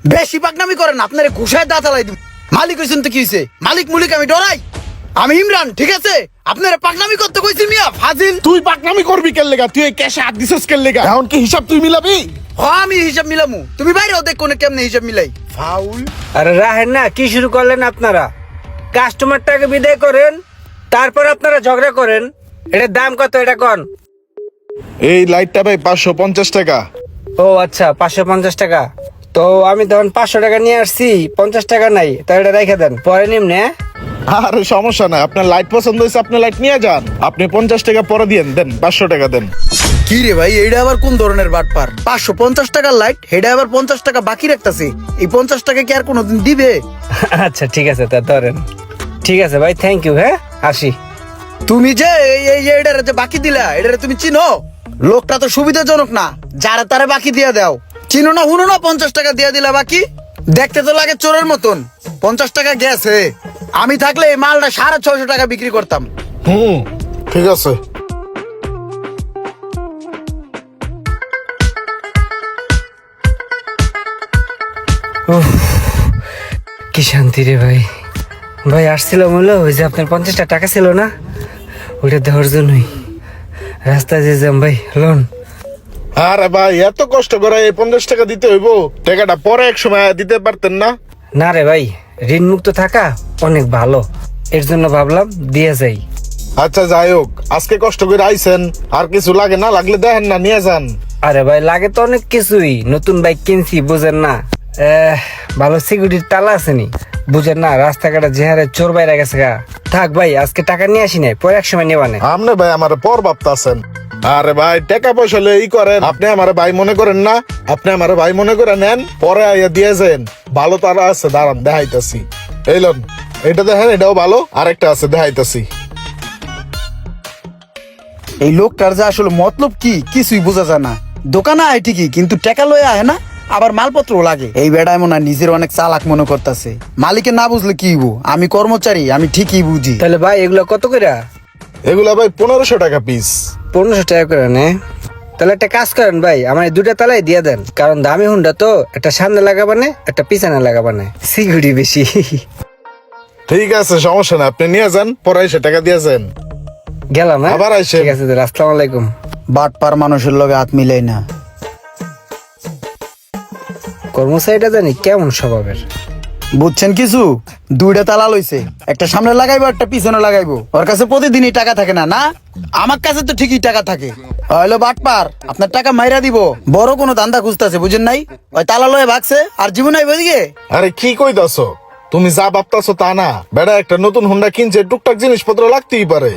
বেশি পাকনামি করেন, আপনারে ঘুষায় দাঁত আলাই দিব। মালিক হইছেন তো কি হইছে? মালিক মুলিক আমি ডরাই? আমি ইমরান, ঠিক আছে? আপনারা পাকনামি করতে কইছি মিয়া, ফাজিল। তুই পাকনামি করবি কেন লেগা? তুই এই ক্যাশে হাত দিছস কেন লেগা? এখন কি হিসাব তুই মিলাবি? আমি হিসাব মিলামু, তুমি বাইরেও দেখ কোনে কেমনে হিসাব মিলাই। ফাউল। আরে রাহেন না, কি শুরু করলেন আপনারা? কাস্টমারটাকে বিদায় করেন, তারপর আপনারা ঝগড়া করেন। এটার দাম কত এটা কোন? এই লাইটটা ভাই 550 টাকা। ও আচ্ছা, 550 টাকা। তো আমি তখন 500 টাকা নিয়ে আসছি, 50 টাকা নাই, তা এটা রেখে দেন, পরে নিমনে। আরে সমস্যা নাই, আপনার লাইট পছন্দ হয়েছে আপনি লাইট নিয়ে যান। আপনি 50 টাকা পরে দিয়েন, দেন 500 টাকা দেন। কি রে ভাই, এইটা আবার কোন ধরনের বাটপার? 550 টাকার লাইট, হেডা আবার 50 টাকা বাকি রাখতাছে। এই 50 টাকা কি আর কোনোদিন দিবে? আচ্ছা ঠিক আছে, তা ধরেন। ঠিক আছে ভাই, থ্যাংক ইউ। হ্যাঁ, আসি। তুমি যে এটারে যে বাকি দিলা, এটারে তুমি চিনো? লোকটা তো সুবিধাজনক না, যারা তারা বাকি দিয়ে দাও। চিনো না, হুনো না, 50 টাকা দিয়ে দিলা বাকি। দেখতে তো লাগে চোরের মতন। 50 টাকা গেছে। আমি থাকলে এই মালটা 650 টাকা বিক্রি করতাম। ঠিক আছে। কি শান্তি রে ভাই। ভাই আসছিল বললো, ওই যে আপনার 50 টাকা ছিল না, ওইটা দেওয়ার জন্যই রাস্তায় যে যাম ভাই, লোন। আরে ভাই এত কষ্ট করে এই 50 টাকা দিতে হইব? টাকাটা পরে এক সময় দিতে পারতেন না? না রে ভাই, ঋণ মুক্ত থাকা অনেক ভালো, এর জন্য ভাবলাম দিয়ে যাই। আচ্ছা যাই হোক, আজকে কষ্ট করে আইছেন, আর কিছু লাগে না লাগলে দেখেন না নিয়ে যান। আরে ভাই লাগে তো অনেক কিছুই, নতুন বাইক কিনছি বুঝেন না। ভালো সিকিউরিটির তালা আসেনি বুঝেন না, রাস্তাঘাটে যে হারে চোর বাইরে গেছে গা। থাক ভাই, আজকে টাকা নিয়ে আসি নাই, পরে এক সময় নেওয়া নেই। আপনি ভাই আমার পর ভাবতাছেন। আরে ভাই টাকা পয়সা হলে ই করেন, আপনি আমার ভাই মনে করেন না? আপনি আমার ভাই মনে করে নেন, পরে আইয়া দিয়ে যান। ভালো তারা আছে, দাঁড়ান দেখাইতাছি। এই লন, এটা দেখেন, এটাও ভালো, আরেকটা আছে দেখাইতাছি। এই লোকটার যে আসলে মতলব কি কিছুই বোঝা যায় না। দোকানে আয় ঠিকই, কিন্তু টাকা লয়ে আয় না, আবার মালপত্র লাগে। এই বেড়ায় মনে হয় নিজের অনেক চালাক মনে করতেছে। মালিকে না বুঝলে কি হইব? আমি কর্মচারী, আমি ঠিকই বুঝি। তাহলে ভাই এগুলো কত করে? এগুলা ভাই 1500 টাকা পিস। 1500 টাকা করে নে। তাহলে একটা কাজ করেন ভাই, আমার এই দুটা তালাই দিয়ে দেন, কারণ দামি হুন্ডা তো, একটা সামনে লাগাবানে একটা পিছনে লাগাবানে, সিকিউরিটি বেশি। ঠিক আছে, সমস্যা না, আপনি নিয়ে যান, পরে এসে টাকা দিয়ে যান। গেলাম, হ্যাঁ? আবার আইসেন। ঠিক আছে, আসসালামু আলাইকুম। বাটপার মানুষের লগে হাত মিলাই না। কর্মচারীটা জানি কেমন স্বভাবের। বুঝছেন কিছু? দুইটা তালা লইছে, একটা সামনে লাগাইবো, একটা পিছনে লাগাইবো। ওর কাছে প্রতিদিনই টাকা থাকে না, না? আমার কাছে তো ঠিকই টাকা থাকে। হইলো বাটপার, আপনার টাকা মাইরা দিব। বড় কোনো ধান্দা খুঁজতেছে, বুঝেন নাই? ওই তালা লয়ে ভাগছে, আর জীবন আইব এদিকে। আরে কি কইতাছো? তুমি যা ভাবতাছো তা না। বেড়া একটা নতুন হুন্ডা কিনছে, টুকটাক জিনিসপত্র লাগতেই পারে।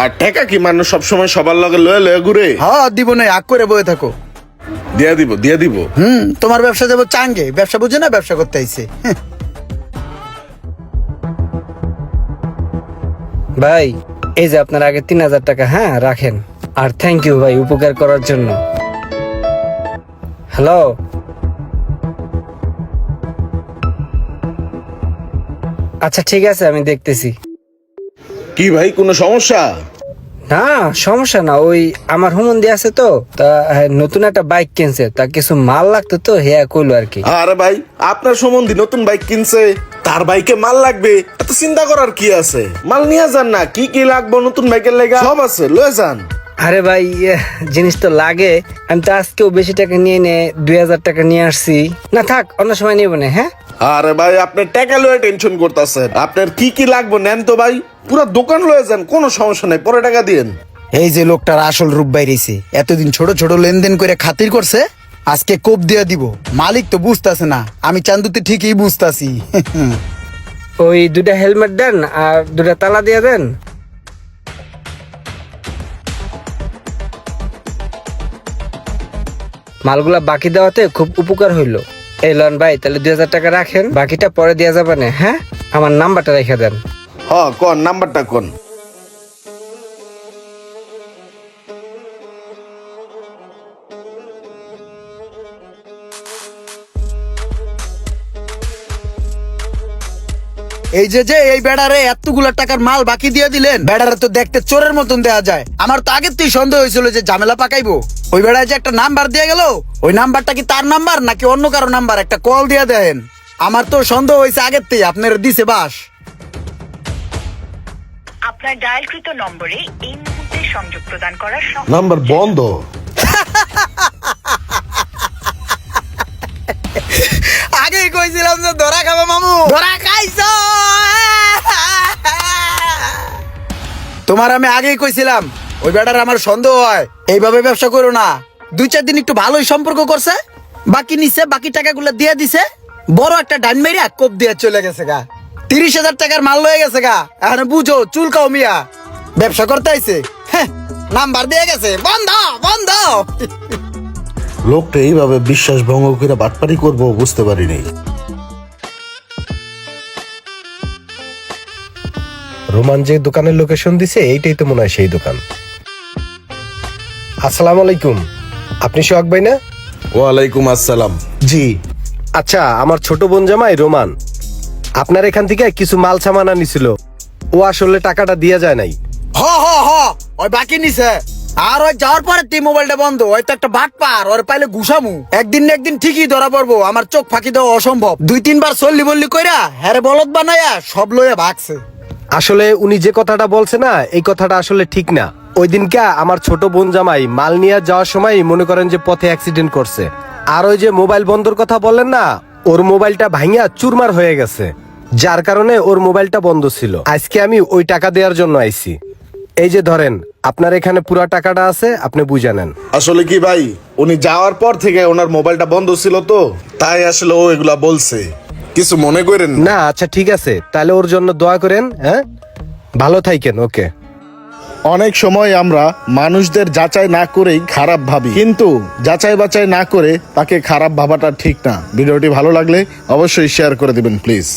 আর টাকা কি মানুষ সবসময় সবার লগে লয়ে লয়ে ঘুরে? হ্যাঁ দিব নাই, আগ করে বয়ে থাকো। দিয়া দিব, দিয়া দিব। তোমার ব্যবসা দেবো চাঙ্গে, ব্যবসা বুঝে না, ব্যবসা করতে আইছে। ভাই এই যে আপনার আগে 3000 টাকা, হ্যাঁ রাখেন। আর থ্যাংক ইউ ভাই উপকার করার জন্য। হ্যালো, আচ্ছা ঠিক আছে, আমি দেখতেছি। কি ভাই কোনো সমস্যা? না সমস্যা না, ওই আমার হুমন্দি আছে তো, তা নতুন একটা বাইক কিনছে, তা কিছু মাল লাগতো তো, হ্যাঁ কইলো আর কি। আরে ভাই আপনার সম্বন্ধে নতুন বাইক কিনছে, তার বাইকে মাল লাগবে, এত চিন্তা করার কি আছে? মাল নিয়ে যান না, কি কি লাগবে নতুন বাইকের লাগা সব আছে, লয়ে যান। আরে ভাই জিনিস তো লাগে, আমি তো আজকেও বেশি টাকা নিয়ে 2000 টাকা নিয়ে আসছি। না থাক, অন্য সময় নিব না, হ্যাঁ? আরে ভাই আপনার টাকা লয়ে টেনশন করতেছেন, আপনার কি কি লাগবে নেন তো ভাই, পুরো দোকান লয়ে যান, কোনো সমস্যা নাই, পরে টাকা দিন। এই যে লোকটার আসল রূপ বাইরেছে, এতদিন ছোট ছোট লেনদেন করে খাতির করছে, আজকে কোপ দিয়া দিব। মালিক তো বুঝতাছে না, আমি চান্দুতে ঠিকই বুঝতাছি। ওই দুটা হেলমেট দেন আর দুটা তালা দিয়ে দেন। মালগুলা বাকি দেওয়াতে খুব উপকার হইলো। এই লন ভাই, তাহলে 2000 টাকা রাখেন, বাকিটা পরে দেওয়া যাবে না, হ্যাঁ? আমার নাম্বারটা রেখে দেন। হ্যাঁ কোন নাম্বারটা কোন? এই যে এই বেড়ারে এতগুলা টাকার মাল বাকি দিয়ে দিলেন, বেড়ারে তো দেখতে চোরের মতন দেয়া যায়। আমার তো আগের থেকে সন্দেহ হয়েছিল যে ঝামেলা পাকাইবো। ওই বেড়ায় যে একটা নাম্বার দিয়ে গেল, ওই নাম্বারটা কি তার নাম্বার নাকি অন্য কারো নাম্বার, একটা কল দিয়ে দেন। আমার তো সন্দেহ হয়েছে আগের থেকে, আপনার দিছে বাস। আপনার ডায়ালকৃত নম্বরে এই মুহূর্তে সংযোগ প্রদান করার নাম্বার বন্ধ। আগেই কইছিলাম যে ধরা খাবো মামু, ধরা খাইছো। তোমার আমি আগেই কইছিলাম ওই বেটার আমার সন্দেহ হয়, এইভাবে ব্যবসা করো না। 2-4 দিন একটু ভালোই সম্পর্ক করছে, বাকি নিছে, বাকি টাকাগুলো দিয়ে দিছে, বড় একটা ডাইন মেরিয়া কোপ দিয়ে চলে গেছে গা। 30,000 টাকার মাল লয়ে গেছে গা। এখন বুঝো চুলকাও মিয়া, ব্যবসা করতে আইছে। হ্যাঁ, নাম্বার দিয়ে গেছে, বন্ধ বন্ধ। লোকটা এইভাবে বিশ্বাস ভঙ্গ করে বাটপারি করবো বুঝতে পারিনি। রোমান যে দোকানের লোকেশন দিছে এইটাই তো মনে হয় সেই দোকান। আসসালামু আলাইকুম, আপনি সোহাগ ভাই না? ওয়ালাইকুম আসসালাম। জি। আচ্ছা, আমার ছোট বোন জামাই রোমান আপনার এখান থেকে কিছু মাল সামান আনিছিল, ও আসলে টাকাটা দিয়া যায় নাই। হ ওই বাকি নিছে। আর ওই যাওয়ার পরে তি মোবাইলটা বন্ধ, ওই তো একটা বাট পার, ওর পাইলে ঘুষামু। একদিন না একদিন ঠিকই ধরা পড়বো, আমার চোখ ফাঁকি দেওয়া অসম্ভব। 2-3 বার চল্লি বললি কইরা হ্যারে বলদ বানায়া সব লইয়া ভাগছে। আসলে উনি যে কথাটা বলছে না, এই কথাটা আসলে ঠিক না। ওই দিনকে আমার ছোট বোন জামাই মাল নিয়ে যাওয়ার সময় মনে করেন যে পথে অ্যাক্সিডেন্ট করছে। আর ওই যে মোবাইল বন্ধর কথা বললেন না, ওর মোবাইলটা ভাঙিয়া চুরমার হয়ে গেছে, যার কারণে ওর মোবাইলটা বন্ধ ছিল। আজকে আমি ওই টাকা দেওয়ার জন্য আইছি। এই যে ধরেন, আপনার এখানে পুরা টাকাটা আছে, আপনি বুঝে নেন। আসলে কি ভাই, উনি যাওয়ার পর থেকে ওনার মোবাইলটা বন্ধ ছিল তো, তাই আসলে ও এগুলা বলছে, কিছু মনে করেন না। না আচ্ছা ঠিক আছে, তাহলে ওর জন্য দোয়া করেন। হ্যাঁ, ভালো থাকেন। ওকে। অনেক সময় আমরা মানুষদের যাচাই না করেই খারাপ ভাবি, কিন্তু যাচাই বাছাই না করে তাকে খারাপ ভাবাটা ঠিক না। ভিডিওটি ভালো লাগলে অবশ্যই শেয়ার করে দিবেন প্লিজ।